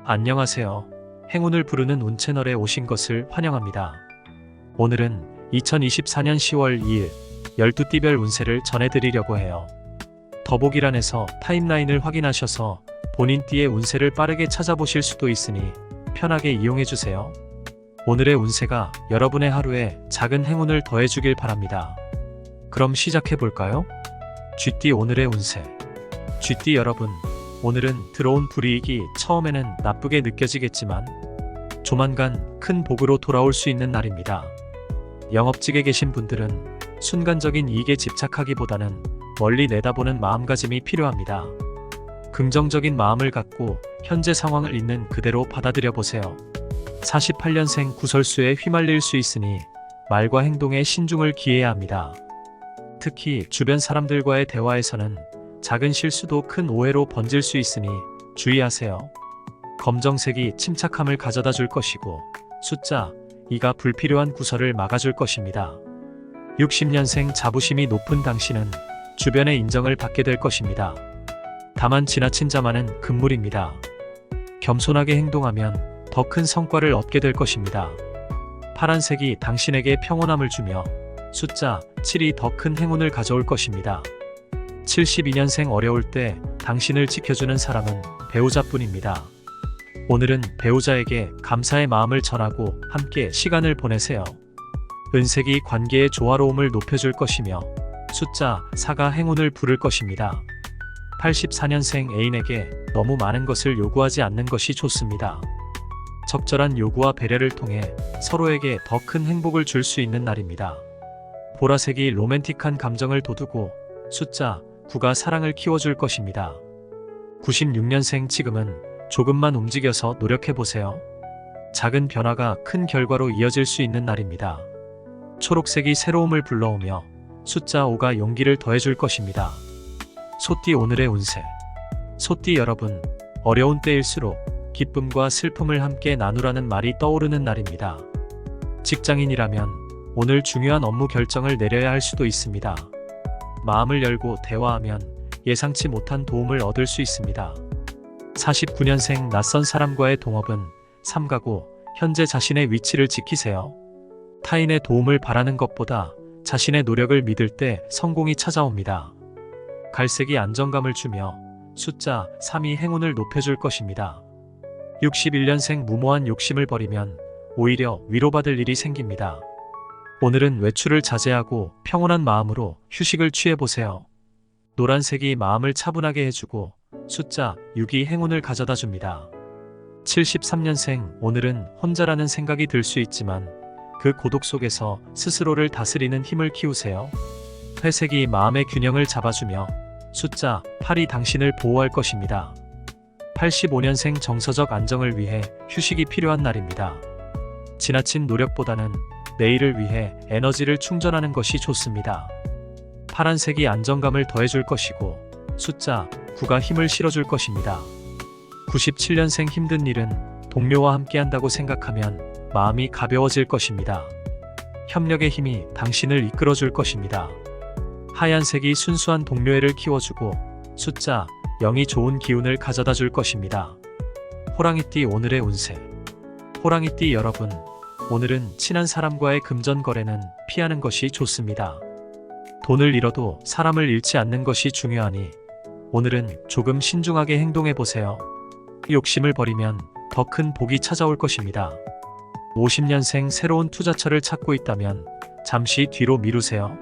안녕하세요. 행운을 부르는 운 채널에 오신 것을 환영합니다. 오늘은 2024년 10월 2일 12띠별 운세를 전해드리려고 해요. 더보기란에서 타임라인을 확인하셔서 본인 띠의 운세를 빠르게 찾아보실 수도 있으니 편하게 이용해주세요. 오늘의 운세가 여러분의 하루에 작은 행운을 더해주길 바랍니다. 그럼 시작해볼까요? 쥐띠 오늘의 운세. 쥐띠 여러분, 오늘은 들어온 불이익이 처음에는 나쁘게 느껴지겠지만 조만간 큰 복으로 돌아올 수 있는 날입니다. 영업직에 계신 분들은 순간적인 이익에 집착하기보다는 멀리 내다보는 마음가짐이 필요합니다. 긍정적인 마음을 갖고 현재 상황을 있는 그대로 받아들여 보세요. 48년생 구설수에 휘말릴 수 있으니 말과 행동에 신중을 기해야 합니다. 특히 주변 사람들과의 대화에서는 작은 실수도 큰 오해로 번질 수 있으니 주의하세요. 검정색이 침착함을 가져다 줄 것이고 숫자 2가 불필요한 구설을 막아줄 것입니다. 60년생 자부심이 높은 당신은 주변의 인정을 받게 될 것입니다. 다만 지나친 자만은 금물입니다. 겸손하게 행동하면 더 큰 성과를 얻게 될 것입니다. 파란색이 당신에게 평온함을 주며 숫자 7이 더 큰 행운을 가져올 것입니다. 72년생 어려울 때 당신을 지켜주는 사람은 배우자뿐입니다. 오늘은 배우자에게 감사의 마음을 전하고 함께 시간을 보내세요. 은색이 관계의 조화로움을 높여줄 것이며 숫자 4가 행운을 부를 것입니다. 84년생 애인에게 너무 많은 것을 요구하지 않는 것이 좋습니다. 적절한 요구와 배려를 통해 서로에게 더 큰 행복을 줄 수 있는 날입니다. 보라색이 로맨틱한 감정을 돋우고 숫자 9가 사랑을 키워줄 것입니다. 96년생 지금은 조금만 움직여서 노력해보세요. 작은 변화가 큰 결과로 이어질 수 있는 날입니다. 초록색이 새로움을 불러오며 숫자 5가 용기를 더해줄 것입니다. 소띠 오늘의 운세. 소띠 여러분, 어려운 때일수록 기쁨과 슬픔을 함께 나누라는 말이 떠오르는 날입니다. 직장인이라면 오늘 중요한 업무 결정을 내려야 할 수도 있습니다. 마음을 열고 대화하면 예상치 못한 도움을 얻을 수 있습니다. 49년생 낯선 사람과의 동업은 삼가고 현재 자신의 위치를 지키세요. 타인의 도움을 바라는 것보다 자신의 노력을 믿을 때 성공이 찾아옵니다. 갈색이 안정감을 주며 숫자 3이 행운을 높여줄 것입니다. 61년생 무모한 욕심을 버리면 오히려 위로받을 일이 생깁니다. 오늘은 외출을 자제하고 평온한 마음으로 휴식을 취해보세요. 노란색이 마음을 차분하게 해주고 숫자 6이 행운을 가져다 줍니다. 73년생 오늘은 혼자라는 생각이 들 수 있지만 그 고독 속에서 스스로를 다스리는 힘을 키우세요. 회색이 마음의 균형을 잡아주며 숫자 8이 당신을 보호할 것입니다. 85년생 정서적 안정을 위해 휴식이 필요한 날입니다. 지나친 노력보다는 내일을 위해 에너지를 충전하는 것이 좋습니다. 파란색이 안정감을 더해줄 것이고 숫자 9가 힘을 실어줄 것입니다. 97년생 힘든 일은 동료와 함께 한다고 생각하면 마음이 가벼워질 것입니다. 협력의 힘이 당신을 이끌어줄 것입니다. 하얀색이 순수한 동료애를 키워주고 숫자 0이 좋은 기운을 가져다 줄 것입니다. 호랑이띠 오늘의 운세. 호랑이띠 여러분, 오늘은 친한 사람과의 금전 거래는 피하는 것이 좋습니다. 돈을 잃어도 사람을 잃지 않는 것이 중요하니 오늘은 조금 신중하게 행동해보세요. 욕심을 버리면 더 큰 복이 찾아올 것입니다. 50년생 새로운 투자처를 찾고 있다면 잠시 뒤로 미루세요.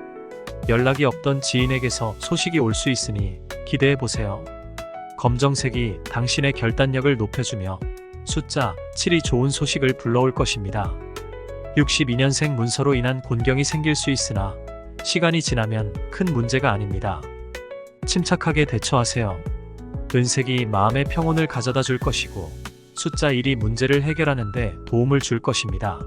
연락이 없던 지인에게서 소식이 올 수 있으니 기대해보세요. 검정색이 당신의 결단력을 높여주며 숫자 7이 좋은 소식을 불러올 것입니다. 62년생 문서로 인한 곤경이 생길 수 있으나 시간이 지나면 큰 문제가 아닙니다. 침착하게 대처하세요. 은색이 마음의 평온을 가져다 줄 것이고 숫자 1이 문제를 해결하는 데 도움을 줄 것입니다.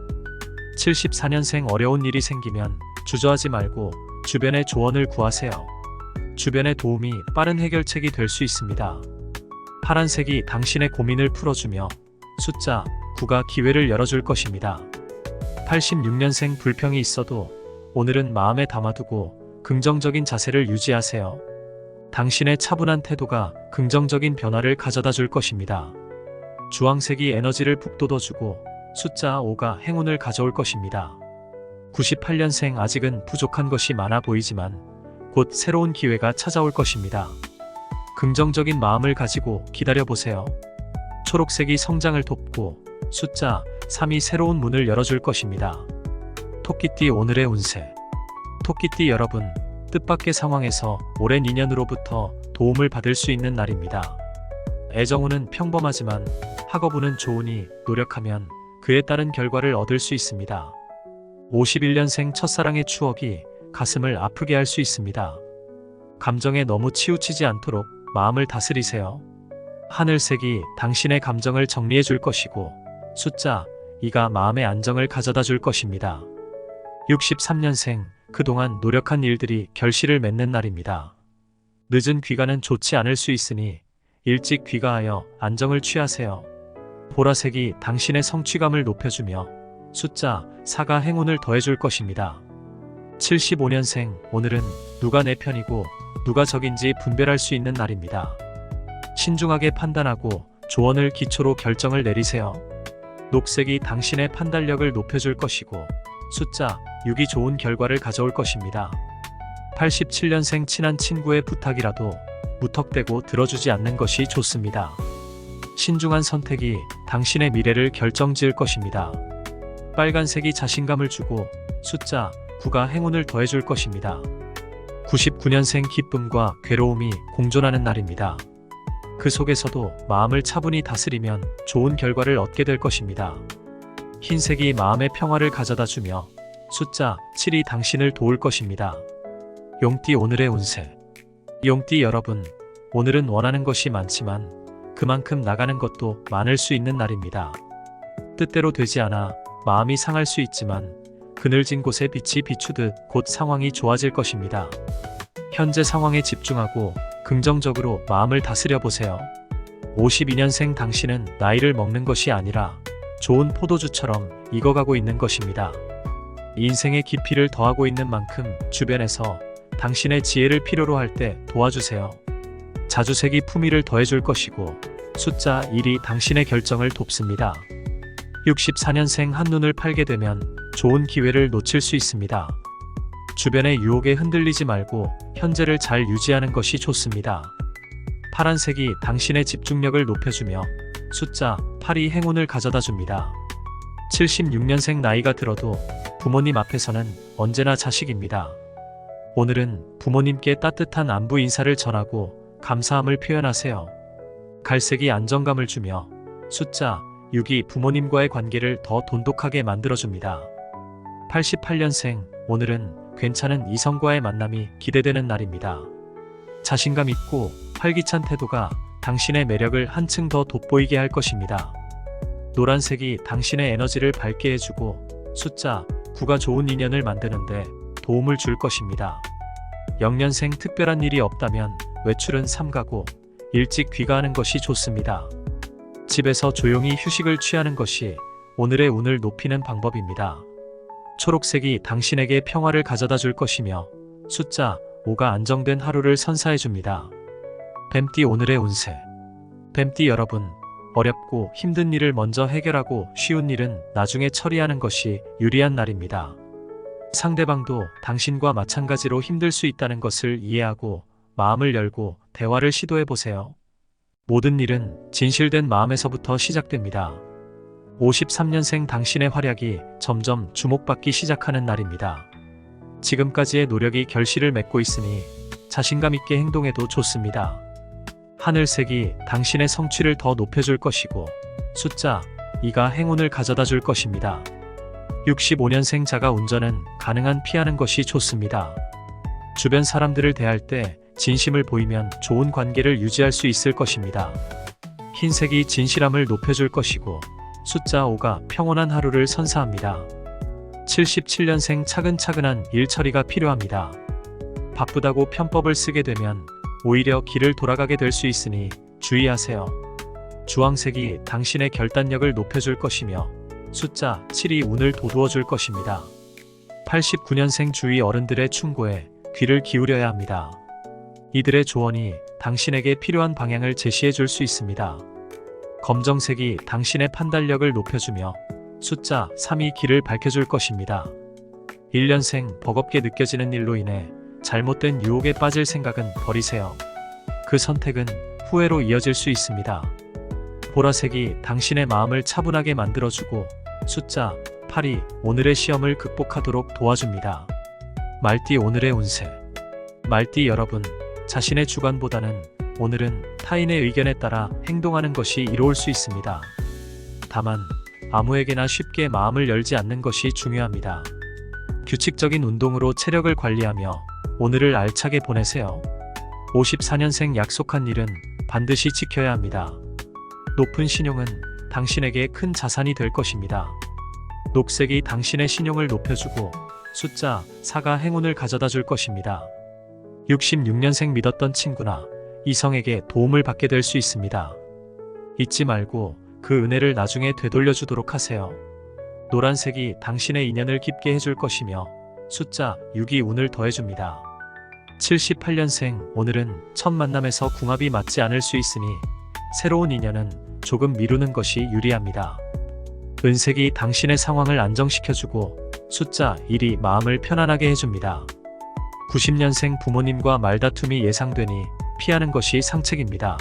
74년생 어려운 일이 생기면 주저하지 말고 주변의 조언을 구하세요. 주변의 도움이 빠른 해결책이 될 수 있습니다. 파란색이 당신의 고민을 풀어주며 숫자 9가 기회를 열어줄 것입니다. 86년생 불평이 있어도 오늘은 마음에 담아두고 긍정적인 자세를 유지하세요. 당신의 차분한 태도가 긍정적인 변화를 가져다 줄 것입니다. 주황색이 에너지를 북돋워주고 숫자 5가 행운을 가져올 것입니다. 98년생 아직은 부족한 것이 많아 보이지만 곧 새로운 기회가 찾아올 것입니다. 긍정적인 마음을 가지고 기다려보세요. 초록색이 성장을 돕고 숫자 3이 새로운 문을 열어줄 것입니다. 토끼띠 오늘의 운세. 토끼띠 여러분, 뜻밖의 상황에서 오랜 인연으로부터 도움을 받을 수 있는 날입니다. 애정운은 평범하지만 학업운은 좋으니 노력하면 그에 따른 결과를 얻을 수 있습니다. 51년생 첫사랑의 추억이 가슴을 아프게 할 수 있습니다. 감정에 너무 치우치지 않도록 마음을 다스리세요. 하늘색이 당신의 감정을 정리해 줄 것이고 숫자 2가 마음의 안정을 가져다 줄 것입니다. 63년생, 그동안 노력한 일들이 결실을 맺는 날입니다. 늦은 귀가는 좋지 않을 수 있으니 일찍 귀가하여 안정을 취하세요. 보라색이 당신의 성취감을 높여주며 숫자 4가 행운을 더해줄 것입니다. 75년생, 오늘은 누가 내 편이고 누가 적인지 분별할 수 있는 날입니다. 신중하게 판단하고 조언을 기초로 결정을 내리세요. 녹색이 당신의 판단력을 높여줄 것이고 숫자 6이 좋은 결과를 가져올 것입니다. 87년생 친한 친구의 부탁이라도 무턱대고 들어주지 않는 것이 좋습니다. 신중한 선택이 당신의 미래를 결정지을 것입니다. 빨간색이 자신감을 주고 숫자 9가 행운을 더해줄 것입니다. 99년생 기쁨과 괴로움이 공존하는 날입니다. 그 속에서도 마음을 차분히 다스리면 좋은 결과를 얻게 될 것입니다. 흰색이 마음의 평화를 가져다 주며 숫자 7이 당신을 도울 것입니다. 용띠 오늘의 운세. 용띠 여러분, 오늘은 원하는 것이 많지만 그만큼 나가는 것도 많을 수 있는 날입니다. 뜻대로 되지 않아 마음이 상할 수 있지만 그늘진 곳에 빛이 비추듯 곧 상황이 좋아질 것입니다. 현재 상황에 집중하고 긍정적으로 마음을 다스려 보세요. 52년생 당신은 나이를 먹는 것이 아니라 좋은 포도주처럼 익어가고 있는 것입니다. 인생의 깊이를 더하고 있는 만큼 주변에서 당신의 지혜를 필요로 할 때 도와주세요. 자주색이 품위를 더해줄 것이고 숫자 1이 당신의 결정을 돕습니다. 64년생 한눈을 팔게 되면 좋은 기회를 놓칠 수 있습니다. 주변의 유혹에 흔들리지 말고 현재를 잘 유지하는 것이 좋습니다. 파란색이 당신의 집중력을 높여주며 숫자 8이 행운을 가져다 줍니다. 76년생 나이가 들어도 부모님 앞에서는 언제나 자식입니다. 오늘은 부모님께 따뜻한 안부 인사를 전하고 감사함을 표현하세요. 갈색이 안정감을 주며 숫자 6이 부모님과의 관계를 더 돈독하게 만들어줍니다. 88년생, 오늘은 괜찮은 이성과의 만남이 기대되는 날입니다. 자신감 있고 활기찬 태도가 당신의 매력을 한층 더 돋보이게 할 것입니다. 노란색이 당신의 에너지를 밝게 해주고 숫자 9가 좋은 인연을 만드는데 도움을 줄 것입니다. 0년생 특별한 일이 없다면 외출은 삼가고 일찍 귀가하는 것이 좋습니다. 집에서 조용히 휴식을 취하는 것이 오늘의 운을 높이는 방법입니다. 초록색이 당신에게 평화를 가져다 줄 것이며 숫자 5가 안정된 하루를 선사해 줍니다. 뱀띠 오늘의 운세. 뱀띠 여러분, 어렵고 힘든 일을 먼저 해결하고 쉬운 일은 나중에 처리하는 것이 유리한 날입니다. 상대방도 당신과 마찬가지로 힘들 수 있다는 것을 이해하고 마음을 열고 대화를 시도해 보세요. 모든 일은 진실된 마음에서부터 시작됩니다. 53년생 당신의 활약이 점점 주목받기 시작하는 날입니다. 지금까지의 노력이 결실을 맺고 있으니 자신감 있게 행동해도 좋습니다. 하늘색이 당신의 성취를 더 높여줄 것이고 숫자 2가 행운을 가져다 줄 것입니다. 65년생 자가 운전은 가능한 피하는 것이 좋습니다. 주변 사람들을 대할 때 진심을 보이면 좋은 관계를 유지할 수 있을 것입니다. 흰색이 진실함을 높여줄 것이고 숫자 5가 평온한 하루를 선사합니다. 77년생 차근차근한 일 처리가 필요합니다. 바쁘다고 편법을 쓰게 되면 오히려 길을 돌아가게 될 수 있으니 주의하세요. 주황색이 당신의 결단력을 높여줄 것이며 숫자 7이 운을 돋우어 줄 것입니다. 89년생 주위 어른들의 충고에 귀를 기울여야 합니다. 이들의 조언이 당신에게 필요한 방향을 제시해 줄 수 있습니다. 검정색이 당신의 판단력을 높여주며 숫자 3이 길을 밝혀줄 것입니다. 1년생 버겁게 느껴지는 일로 인해 잘못된 유혹에 빠질 생각은 버리세요. 그 선택은 후회로 이어질 수 있습니다. 보라색이 당신의 마음을 차분하게 만들어주고 숫자 8이 오늘의 시험을 극복하도록 도와줍니다. 말띠 오늘의 운세. 말띠 여러분, 자신의 주관보다는 오늘은 타인의 의견에 따라 행동하는 것이 이로울 수 있습니다. 다만 아무에게나 쉽게 마음을 열지 않는 것이 중요합니다. 규칙적인 운동으로 체력을 관리하며 오늘을 알차게 보내세요. 54년생 약속한 일은 반드시 지켜야 합니다. 높은 신용은 당신에게 큰 자산이 될 것입니다. 녹색이 당신의 신용을 높여주고 숫자 4가 행운을 가져다 줄 것입니다. 66년생 믿었던 친구나 이성에게 도움을 받게 될 수 있습니다. 잊지 말고 그 은혜를 나중에 되돌려주도록 하세요. 노란색이 당신의 인연을 깊게 해줄 것이며 숫자 6이 운을 더해줍니다. 78년생 오늘은 첫 만남에서 궁합이 맞지 않을 수 있으니 새로운 인연은 조금 미루는 것이 유리합니다. 은색이 당신의 상황을 안정시켜주고 숫자 1이 마음을 편안하게 해줍니다. 90년생 부모님과 말다툼이 예상되니 피하는 것이 상책입니다.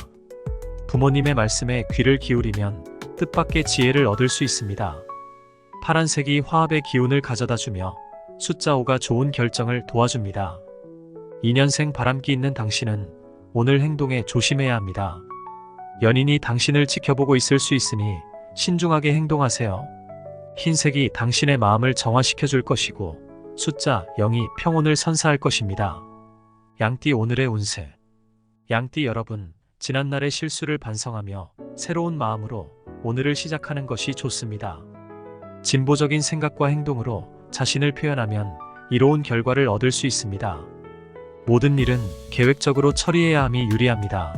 부모님의 말씀에 귀를 기울이면 뜻밖의 지혜를 얻을 수 있습니다. 파란색이 화합의 기운을 가져다주며 숫자 5가 좋은 결정을 도와줍니다. 2년생 바람기 있는 당신은 오늘 행동에 조심해야 합니다. 연인이 당신을 지켜보고 있을 수 있으니 신중하게 행동하세요. 흰색이 당신의 마음을 정화시켜줄 것이고 숫자 0이 평온을 선사할 것입니다. 양띠 오늘의 운세. 양띠 여러분, 지난날의 실수를 반성하며 새로운 마음으로 오늘을 시작하는 것이 좋습니다. 진보적인 생각과 행동으로 자신을 표현하면 이로운 결과를 얻을 수 있습니다. 모든 일은 계획적으로 처리해야 함이 유리합니다.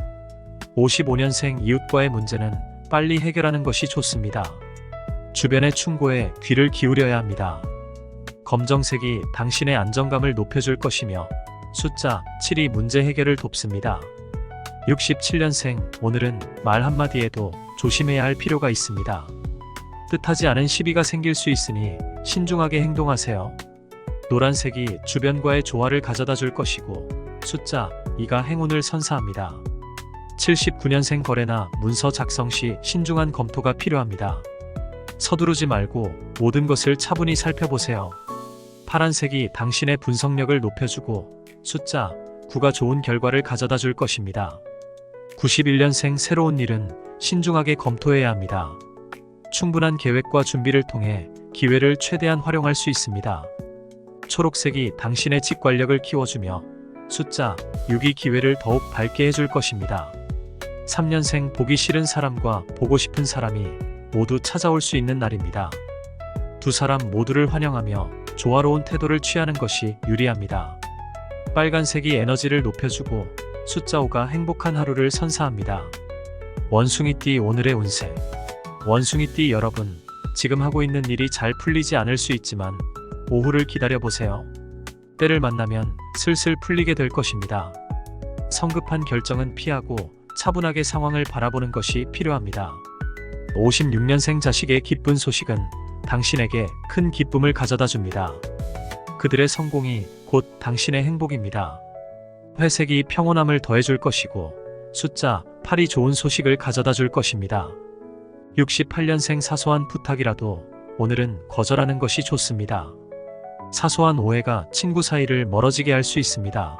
55년생 이웃과의 문제는 빨리 해결하는 것이 좋습니다. 주변의 충고에 귀를 기울여야 합니다. 검정색이 당신의 안정감을 높여줄 것이며 숫자 7이 문제 해결을 돕습니다. 67년생 오늘은 말 한마디에도 조심해야 할 필요가 있습니다. 뜻하지 않은 시비가 생길 수 있으니 신중하게 행동하세요. 노란색이 주변과의 조화를 가져다 줄 것이고 숫자 2가 행운을 선사합니다. 79년생 거래나 문서 작성 시 신중한 검토가 필요합니다. 서두르지 말고 모든 것을 차분히 살펴보세요. 파란색이 당신의 분석력을 높여주고 숫자 9가 좋은 결과를 가져다 줄 것입니다. 91년생 새로운 일은 신중하게 검토해야 합니다. 충분한 계획과 준비를 통해 기회를 최대한 활용할 수 있습니다. 초록색이 당신의 직관력을 키워주며 숫자 6이 기회를 더욱 밝게 해줄 것입니다. 3년생 보기 싫은 사람과 보고 싶은 사람이 모두 찾아올 수 있는 날입니다. 두 사람 모두를 환영하며 조화로운 태도를 취하는 것이 유리합니다. 빨간색이 에너지를 높여주고 숫자 5가 행복한 하루를 선사합니다. 원숭이띠 오늘의 운세. 원숭이띠 여러분, 지금 하고 있는 일이 잘 풀리지 않을 수 있지만 오후를 기다려보세요. 때를 만나면 슬슬 풀리게 될 것입니다. 성급한 결정은 피하고 차분하게 상황을 바라보는 것이 필요합니다. 56년생 자식의 기쁜 소식은 당신에게 큰 기쁨을 가져다 줍니다. 그들의 성공이 곧 당신의 행복입니다. 회색이 평온함을 더해줄 것이고 숫자 8이 좋은 소식을 가져다 줄 것입니다. 68년생 사소한 부탁이라도 오늘은 거절하는 것이 좋습니다. 사소한 오해가 친구 사이를 멀어지게 할 수 있습니다.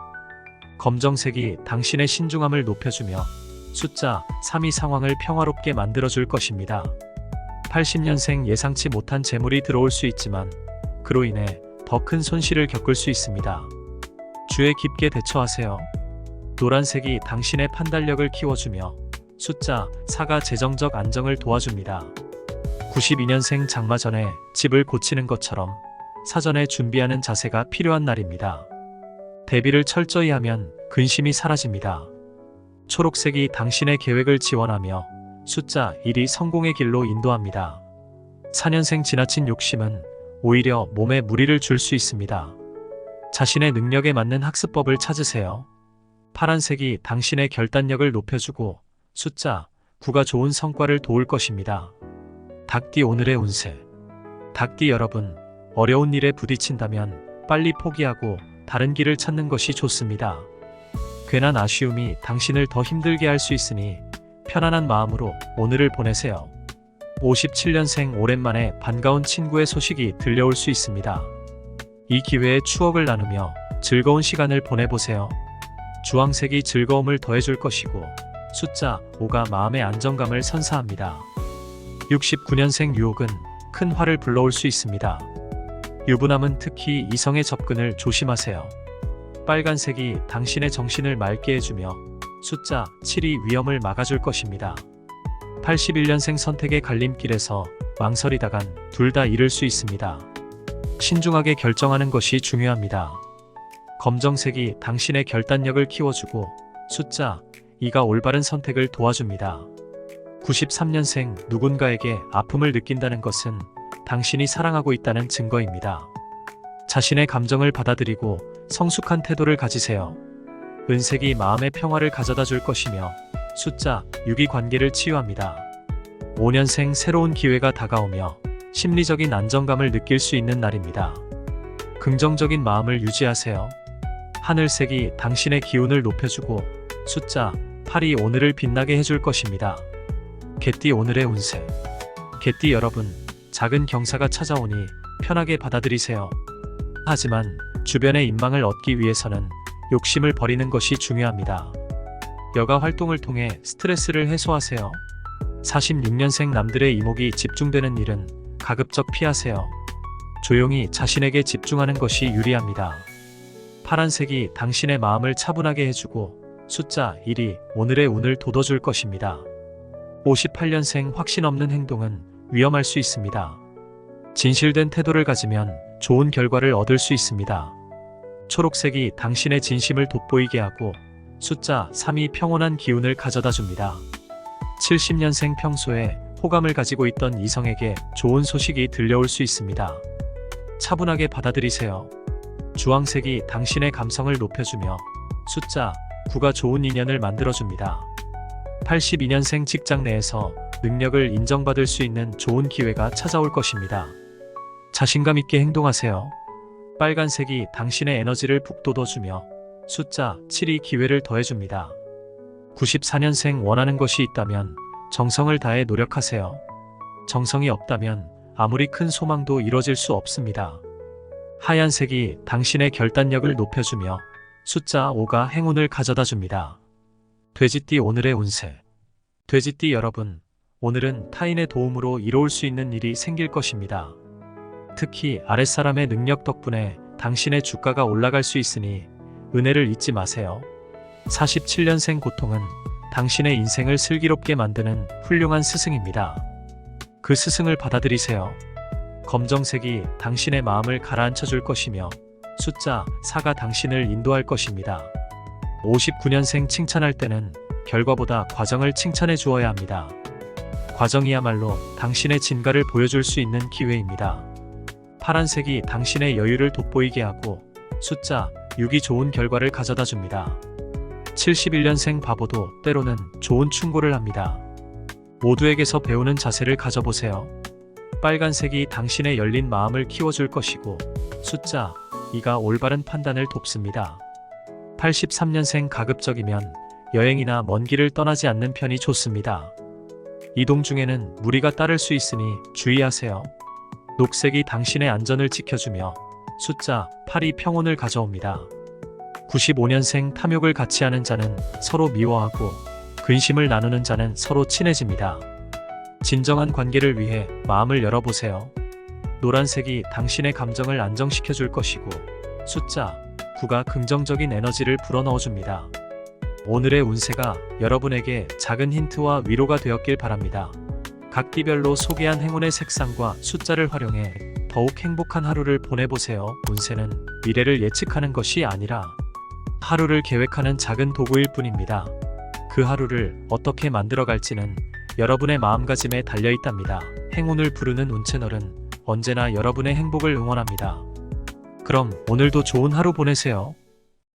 검정색이 당신의 신중함을 높여주며 숫자 3이 상황을 평화롭게 만들어줄 것입니다. 80년생 예상치 못한 재물이 들어올 수 있지만 그로 인해 더 큰 손실을 겪을 수 있습니다. 주에 깊게 대처하세요. 노란색이 당신의 판단력을 키워주며 숫자 4가 재정적 안정을 도와줍니다. 92년생 장마 전에 집을 고치는 것처럼 사전에 준비하는 자세가 필요한 날입니다. 대비를 철저히 하면 근심이 사라집니다. 초록색이 당신의 계획을 지원하며 숫자 1이 성공의 길로 인도합니다. 4년생 지나친 욕심은 오히려 몸에 무리를 줄 수 있습니다. 자신의 능력에 맞는 학습법을 찾으세요. 파란색이 당신의 결단력을 높여주고 숫자 9가 좋은 성과를 도울 것입니다. 닭띠 오늘의 운세. 닭띠 여러분, 어려운 일에 부딪힌다면 빨리 포기하고 다른 길을 찾는 것이 좋습니다. 괜한 아쉬움이 당신을 더 힘들게 할 수 있으니 편안한 마음으로 오늘을 보내세요. 57년생 오랜만에 반가운 친구의 소식이 들려올 수 있습니다. 이 기회에 추억을 나누며 즐거운 시간을 보내보세요. 주황색이 즐거움을 더해줄 것이고 숫자 5가 마음의 안정감을 선사합니다. 69년생 유혹은 큰 화를 불러올 수 있습니다. 유부남은 특히 이성의 접근을 조심하세요. 빨간색이 당신의 정신을 맑게 해주며 숫자 7이 위험을 막아줄 것입니다. 81년생 선택의 갈림길에서 망설이다간 둘 다 잃을 수 있습니다. 신중하게 결정하는 것이 중요합니다. 검정색이 당신의 결단력을 키워주고 숫자 2가 올바른 선택을 도와줍니다. 93년생 누군가에게 아픔을 느낀다는 것은 당신이 사랑하고 있다는 증거입니다. 자신의 감정을 받아들이고 성숙한 태도를 가지세요. 은색이 마음의 평화를 가져다 줄 것이며 숫자 6이 관계를 치유합니다. 5년생 새로운 기회가 다가오며 심리적인 안정감을 느낄 수 있는 날입니다. 긍정적인 마음을 유지하세요. 하늘색이 당신의 기운을 높여주고 숫자 8이 오늘을 빛나게 해줄 것입니다. 개띠 오늘의 운세. 개띠 여러분, 작은 경사가 찾아오니 편하게 받아들이세요. 하지만 주변의 인망을 얻기 위해서는 욕심을 버리는 것이 중요합니다. 여가 활동을 통해 스트레스를 해소하세요. 46년생 남들의 이목이 집중되는 일은 가급적 피하세요. 조용히 자신에게 집중하는 것이 유리합니다. 파란색이 당신의 마음을 차분하게 해주고 숫자 1이 오늘의 운을 돋워줄 것입니다. 58년생 확신 없는 행동은 위험할 수 있습니다. 진실된 태도를 가지면 좋은 결과를 얻을 수 있습니다. 초록색이 당신의 진심을 돋보이게 하고 숫자 3이 평온한 기운을 가져다 줍니다. 70년생 평소에 호감을 가지고 있던 이성에게 좋은 소식이 들려올 수 있습니다. 차분하게 받아들이세요. 주황색이 당신의 감성을 높여주며 숫자 9가 좋은 인연을 만들어줍니다. 82년생 직장 내에서 능력을 인정받을 수 있는 좋은 기회가 찾아올 것입니다. 자신감 있게 행동하세요. 빨간색이 당신의 에너지를 북돋워주며 숫자 7이 기회를 더해줍니다. 94년생 원하는 것이 있다면 정성을 다해 노력하세요. 정성이 없다면 아무리 큰 소망도 이뤄질 수 없습니다. 하얀색이 당신의 결단력을 높여주며 숫자 5가 행운을 가져다 줍니다. 돼지띠 오늘의 운세. 돼지띠 여러분, 오늘은 타인의 도움으로 이로울 수 있는 일이 생길 것입니다. 특히 아랫사람의 능력 덕분에 당신의 주가가 올라갈 수 있으니 은혜를 잊지 마세요. 47년생 고통은 당신의 인생을 슬기롭게 만드는 훌륭한 스승입니다. 그 스승을 받아들이세요. 검정색이 당신의 마음을 가라앉혀 줄 것이며 숫자 4가 당신을 인도할 것입니다. 59년생 칭찬할 때는 결과보다 과정을 칭찬해 주어야 합니다. 과정이야말로 당신의 진가를 보여줄 수 있는 기회입니다. 파란색이 당신의 여유를 돋보이게 하고 숫자 6이 좋은 결과를 가져다 줍니다. 71년생 바보도 때로는 좋은 충고를 합니다. 모두에게서 배우는 자세를 가져보세요. 빨간색이 당신의 열린 마음을 키워줄 것이고 숫자 2가 올바른 판단을 돕습니다. 83년생 가급적이면 여행이나 먼 길을 떠나지 않는 편이 좋습니다. 이동 중에는 무리가 따를 수 있으니 주의하세요. 녹색이 당신의 안전을 지켜주며 숫자 8이 평온을 가져옵니다. 95년생 탐욕을 같이 하는 자는 서로 미워하고 근심을 나누는 자는 서로 친해집니다. 진정한 관계를 위해 마음을 열어보세요. 노란색이 당신의 감정을 안정시켜 줄 것이고 숫자 9가 긍정적인 에너지를 불어넣어줍니다. 오늘의 운세가 여러분에게 작은 힌트와 위로가 되었길 바랍니다. 각 띠별로 소개한 행운의 색상과 숫자를 활용해 더욱 행복한 하루를 보내보세요. 운세는 미래를 예측하는 것이 아니라 하루를 계획하는 작은 도구일 뿐입니다. 그 하루를 어떻게 만들어갈지는 여러분의 마음가짐에 달려있답니다. 행운을 부르는 운채널은 언제나 여러분의 행복을 응원합니다. 그럼 오늘도 좋은 하루 보내세요.